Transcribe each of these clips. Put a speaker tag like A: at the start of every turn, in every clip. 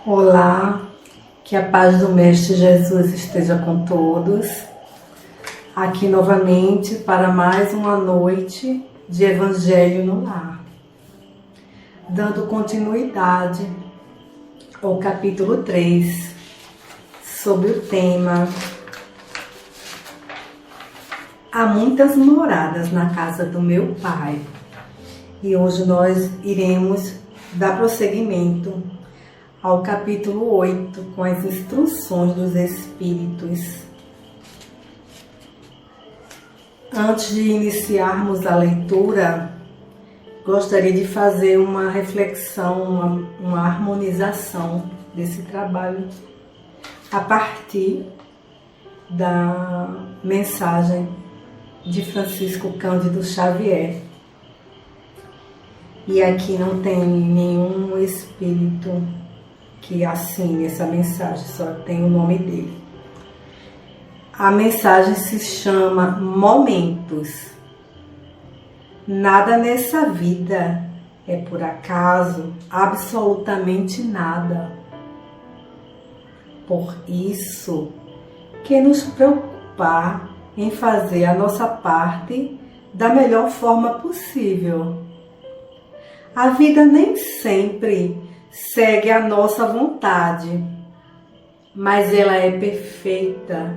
A: Olá, que a paz do Mestre Jesus esteja com todos. Aqui novamente para mais uma noite de Evangelho no Lar, dando continuidade ao capítulo 3, sobre o tema Há muitas moradas na casa do meu Pai. E hoje nós iremos dar prosseguimento ao capítulo 8, com as instruções dos Espíritos. Antes de iniciarmos a leitura, gostaria de fazer uma reflexão, uma harmonização desse trabalho a partir da mensagem de Francisco Cândido Xavier. E aqui não tem nenhum espírito que assine essa mensagem, só tem o nome dele. A mensagem se chama Momentos. Nada nessa vida é por acaso, absolutamente nada. Por isso, que nos preocupar em fazer a nossa parte da melhor forma possível. A vida nem sempre segue a nossa vontade, mas ela é perfeita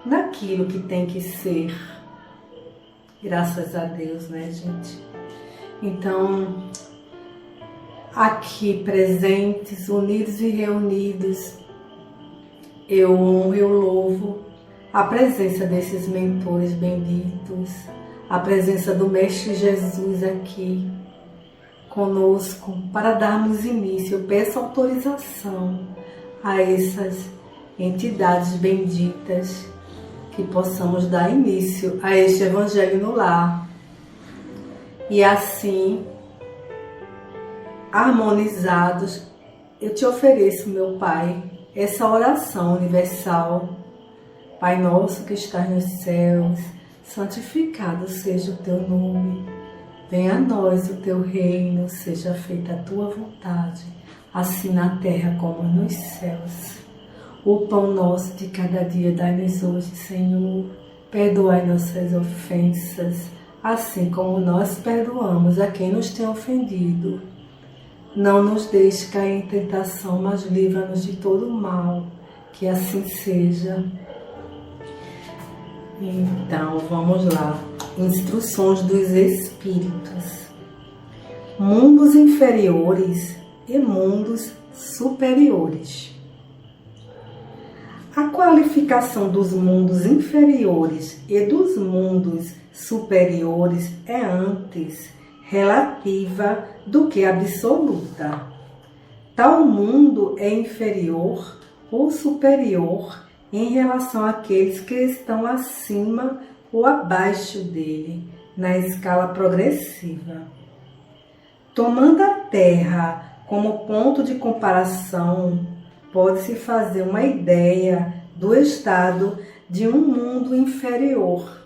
A: naquilo que tem que ser. Graças a Deus, né, gente? Então, aqui presentes, unidos e reunidos, eu honro e eu louvo a presença desses mentores benditos, a presença do Mestre Jesus aqui conosco, para darmos início. Eu peço autorização a essas entidades benditas, que possamos dar início a este Evangelho no Lar. E assim, harmonizados, eu te ofereço, meu Pai, essa oração universal. Pai nosso que estás nos céus, santificado seja o teu nome. Venha a nós o teu reino, seja feita a tua vontade, assim na terra como nos céus. O pão nosso de cada dia dai-nos hoje, Senhor. Perdoai nossas ofensas, assim como nós perdoamos a quem nos tem ofendido. Não nos deixe cair em tentação, mas livra-nos de todo o mal, que assim seja. Então, vamos lá. Instruções dos Espíritos. Mundos inferiores e mundos superiores. A qualificação dos mundos inferiores e dos mundos superiores é antes relativa do que absoluta. Tal mundo é inferior ou superior em relação àqueles que estão acima ou abaixo dele, na escala progressiva. Tomando a Terra como ponto de comparação, pode-se fazer uma ideia do estado de um mundo inferior,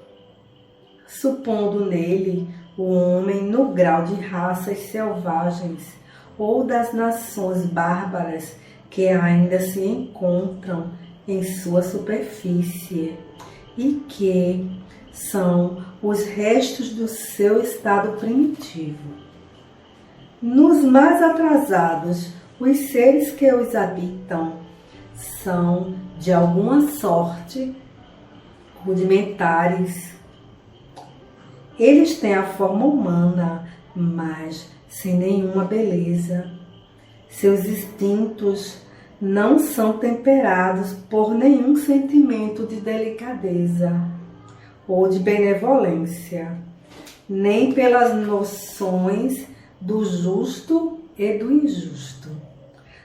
A: supondo nele o homem no grau de raças selvagens ou das nações bárbaras que ainda se encontram em sua superfície e que são os restos do seu estado primitivo. Nos mais atrasados, os seres que os habitam são, de alguma sorte, rudimentares. Eles têm a forma humana, mas sem nenhuma beleza. Seus instintos não são temperados por nenhum sentimento de delicadeza ou de benevolência, nem pelas noções do justo e do injusto.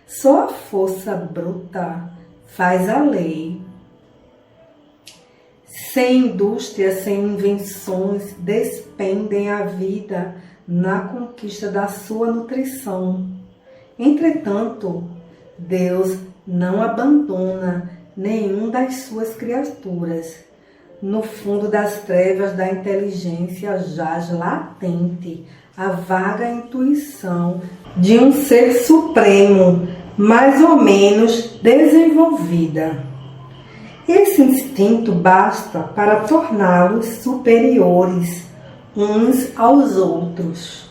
A: Só a força bruta faz a lei. Sem indústria, sem invenções, despendem a vida na conquista da sua nutrição. Entretanto, Deus não abandona nenhum das suas criaturas. No fundo das trevas da inteligência jaz latente a vaga intuição de um ser supremo mais ou menos desenvolvida. Esse instinto basta para torná-los superiores uns aos outros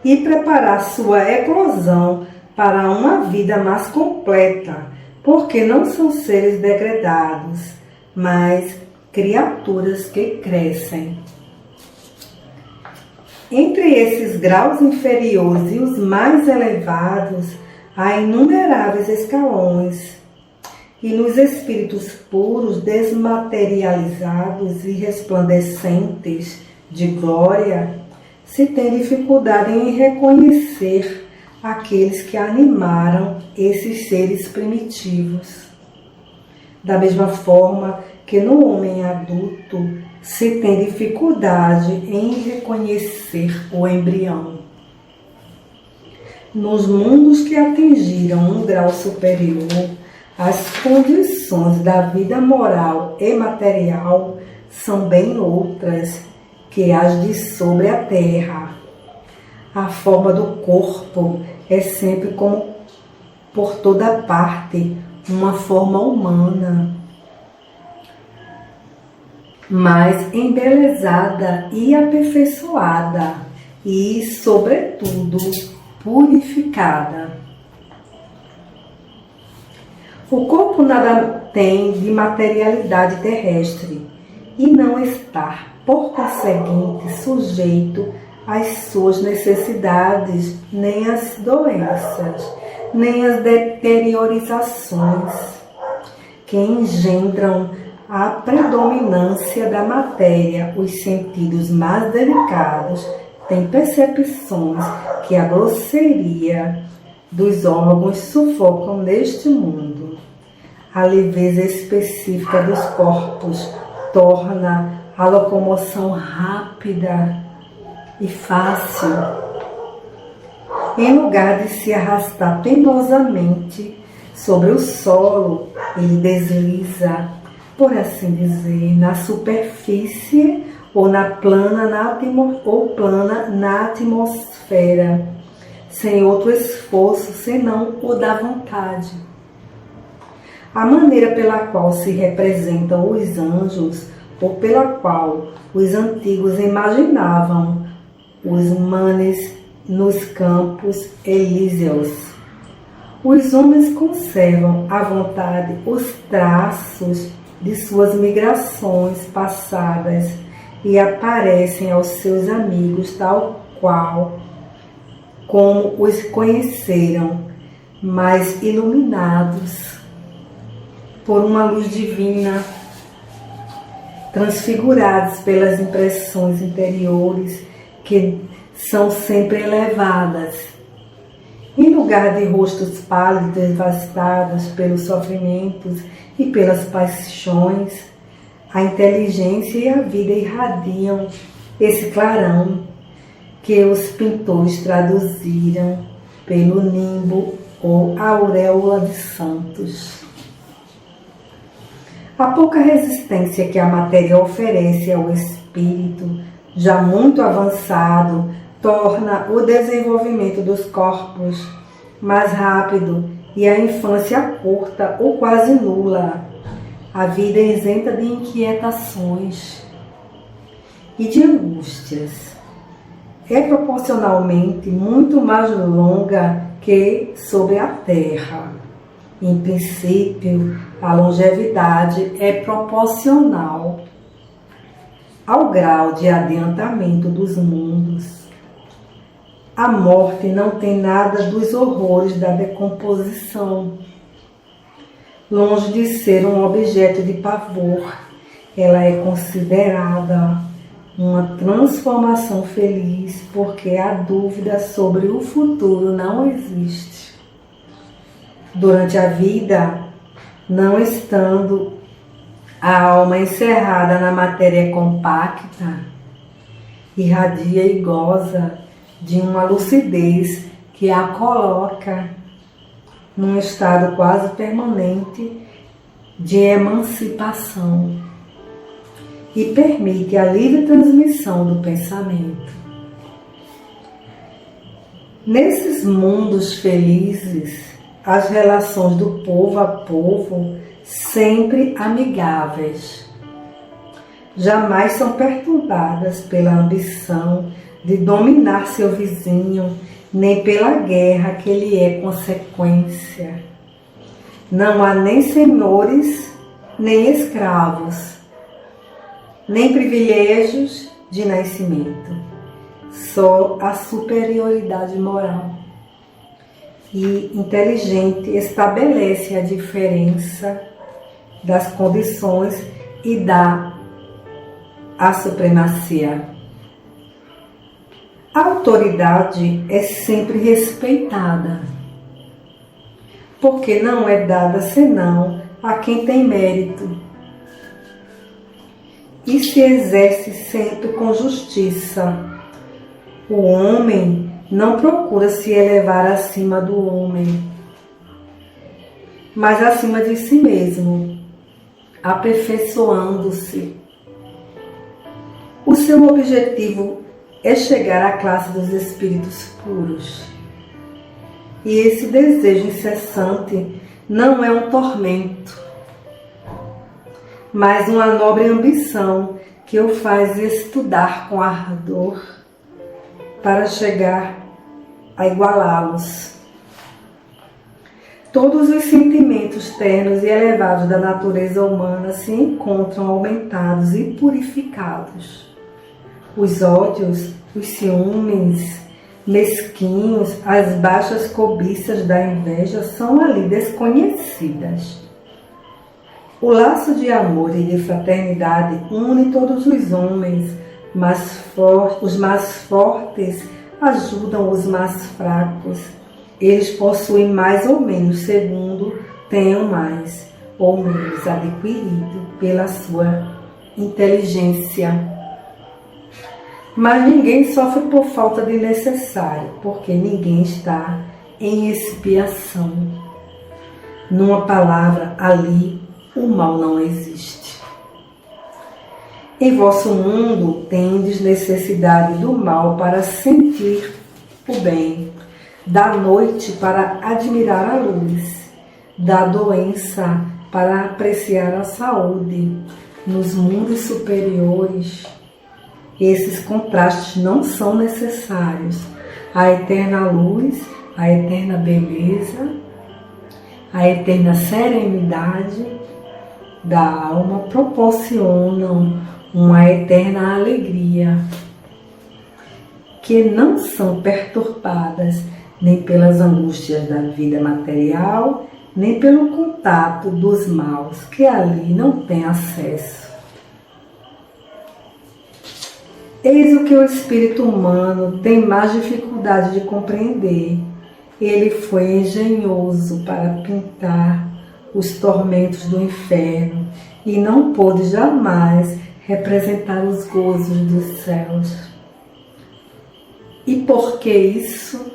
A: e preparar sua eclosão para uma vida mais completa, porque não são seres degradados, mas criaturas que crescem. Entre esses graus inferiores e os mais elevados, há inumeráveis escalões, e nos espíritos puros, desmaterializados e resplandecentes de glória, se tem dificuldade em reconhecer aqueles que animaram esses seres primitivos. Da mesma forma que no homem adulto se tem dificuldade em reconhecer o embrião. Nos mundos que atingiram um grau superior, as condições da vida moral e material são bem outras que as de sobre a terra. A forma do corpo é sempre, como por toda parte, uma forma humana, mas embelezada e aperfeiçoada e, sobretudo, purificada. O corpo nada tem de materialidade terrestre e não está, por conseguinte, sujeito às suas necessidades, nem às doenças, nem às deteriorizações que engendram a predominância da matéria. Os sentidos mais delicados têm percepções que a grosseria dos órgãos sufocam neste mundo. A leveza específica dos corpos torna a locomoção rápida e fácil. Em lugar de se arrastar penosamente sobre o solo, ele desliza, por assim dizer, na superfície ou plana na atmosfera, sem outro esforço senão o da vontade. A maneira pela qual se representam os anjos, ou pela qual os antigos imaginavam os manes nos campos elíseos. Os homens conservam à vontade os traços de suas migrações passadas e aparecem aos seus amigos tal qual como os conheceram, mas iluminados por uma luz divina, transfigurados pelas impressões interiores que são sempre elevadas. Em lugar de rostos pálidos, devastados pelos sofrimentos e pelas paixões, a inteligência e a vida irradiam esse clarão que os pintores traduziram pelo nimbo ou auréola de santos. A pouca resistência que a matéria oferece ao espírito, já muito avançado, torna o desenvolvimento dos corpos mais rápido e a infância curta ou quase nula. A vida é isenta de inquietações e de angústias. É proporcionalmente muito mais longa que sobre a terra. Em princípio, a longevidade é proporcional ao grau de adiantamento dos mundos. A morte não tem nada dos horrores da decomposição. Longe de ser um objeto de pavor, ela é considerada uma transformação feliz, porque a dúvida sobre o futuro não existe. Durante a vida, não estando a alma encerrada na matéria compacta, irradia e goza de uma lucidez que a coloca num estado quase permanente de emancipação e permite a livre transmissão do pensamento. Nesses mundos felizes, as relações do povo a povo sempre amigáveis. Jamais são perturbadas pela ambição de dominar seu vizinho, nem pela guerra que lhe é consequência. Não há nem senhores, nem escravos, nem privilégios de nascimento, só a superioridade moral. E inteligente estabelece a diferença das condições e dá a supremacia. A autoridade é sempre respeitada, porque não é dada senão a quem tem mérito, e se exerce sempre com justiça. O homem não procura se elevar acima do homem, mas acima de si mesmo, aperfeiçoando-se. O seu objetivo é chegar à classe dos espíritos puros. E esse desejo incessante não é um tormento, mas uma nobre ambição que o faz estudar com ardor para chegar a igualá-los. Todos os sentimentos ternos e elevados da natureza humana se encontram aumentados e purificados. Os ódios, os ciúmes mesquinhos, as baixas cobiças da inveja são ali desconhecidas. O laço de amor e de fraternidade une todos os homens, os mais fortes ajudam os mais fracos. Eles possuem mais ou menos, segundo tenham mais ou menos adquirido pela sua inteligência. Mas ninguém sofre por falta de necessário, porque ninguém está em expiação. Numa palavra, ali o mal não existe. Em vosso mundo tendes necessidade do mal para sentir o bem, da noite para admirar a luz, da doença para apreciar a saúde. Nos mundos superiores, esses contrastes não são necessários. A eterna luz, a eterna beleza, a eterna serenidade da alma proporcionam uma eterna alegria, que não são perturbadas nem pelas angústias da vida material, nem pelo contato dos maus, que ali não têm acesso. Eis o que o espírito humano tem mais dificuldade de compreender. Ele foi engenhoso para pintar os tormentos do inferno e não pôde jamais representar os gozos dos céus. E por que isso?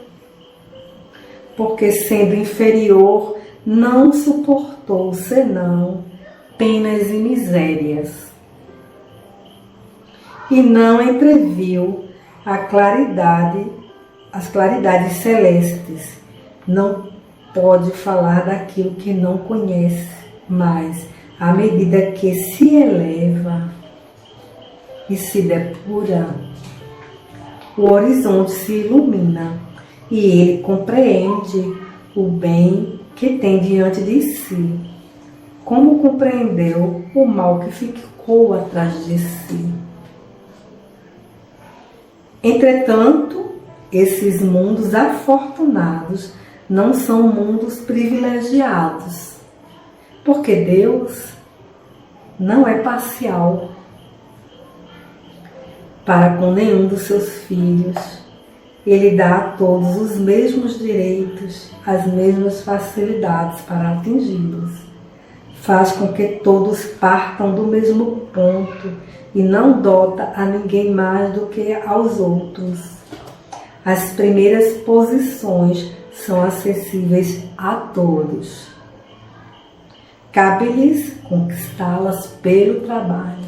A: Porque, sendo inferior, não suportou senão penas e misérias, e não entreviu as claridades celestes. Não pode falar daquilo que não conhece, mas à medida que se eleva e se depura, o horizonte se ilumina e ele compreende o bem que tem diante de si, como compreendeu o mal que ficou atrás de si. Entretanto, esses mundos afortunados não são mundos privilegiados, porque Deus não é parcial para com nenhum dos seus filhos. Ele dá a todos os mesmos direitos, as mesmas facilidades para atingi-los. Faz com que todos partam do mesmo ponto e não dota a ninguém mais do que aos outros. As primeiras posições são acessíveis a todos. Cabe-lhes conquistá-las pelo trabalho,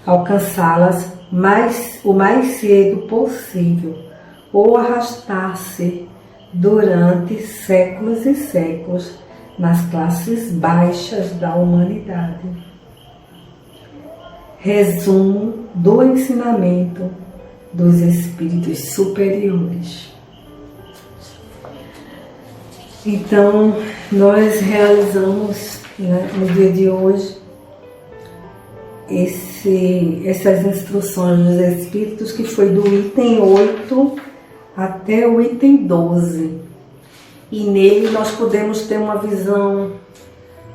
A: alcançá-las o mais cedo possível, ou arrastar-se durante séculos e séculos nas classes baixas da humanidade. Resumo do ensinamento dos espíritos superiores. Então, nós realizamos, no dia de hoje essas instruções dos espíritos, que foi do item 8 até o item 12. E nele nós podemos ter uma visão,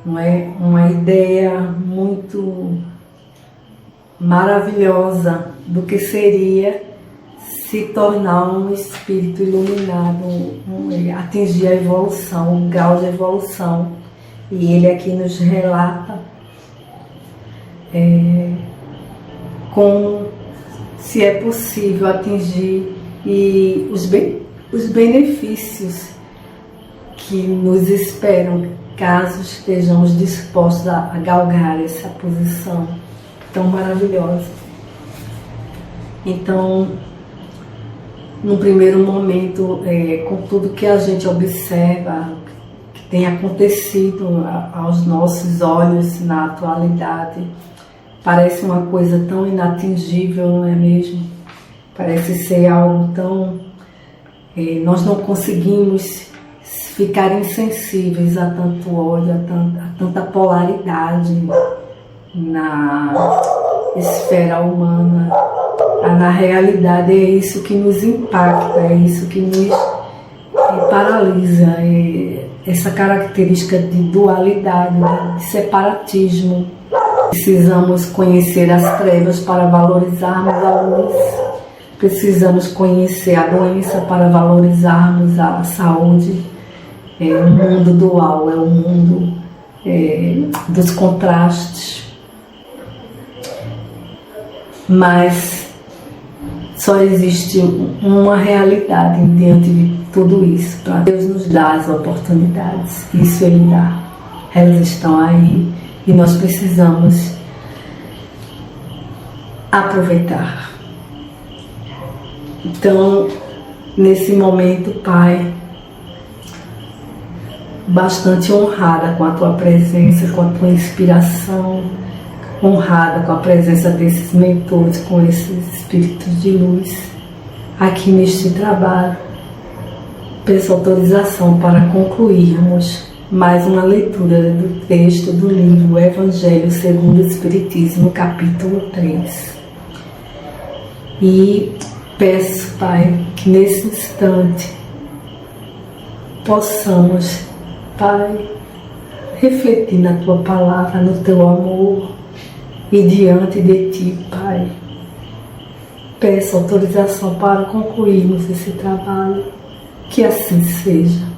A: uma ideia muito maravilhosa do que seria se tornar um espírito iluminado, atingir a evolução, o grau de evolução. E ele aqui nos relata como se é possível atingir e os benefícios que nos esperam caso estejamos dispostos a galgar essa posição tão maravilhosa. Então, num primeiro momento, com tudo que a gente observa, que tem acontecido aos nossos olhos na atualidade, parece uma coisa tão inatingível, não é mesmo? Parece ser algo tão... nós não conseguimos ficar insensíveis a tanto ódio, a tanta polaridade na esfera humana. Na realidade, é isso que nos impacta, é isso que nos paralisa, essa característica de dualidade, de separatismo. Precisamos conhecer as trevas para valorizarmos a luz. Precisamos conhecer a doença para valorizarmos a saúde. O mundo dual é o mundo dos contrastes. Mas só existe uma realidade diante de tudo isso. Deus nos dá as oportunidades, isso Ele dá. Elas estão aí e nós precisamos aproveitar. Então, nesse momento, Pai, bastante honrada com a Tua presença, com a Tua inspiração, honrada com a presença desses mentores, com esses espíritos de luz aqui neste trabalho. Peço autorização para concluirmos mais uma leitura do texto do livro Evangelho segundo o Espiritismo, capítulo 3. E peço, Pai, que nesse instante possamos, Pai, refletir na Tua palavra, no Teu amor, e diante de Ti, Pai, peço autorização para concluirmos esse trabalho. Que assim seja.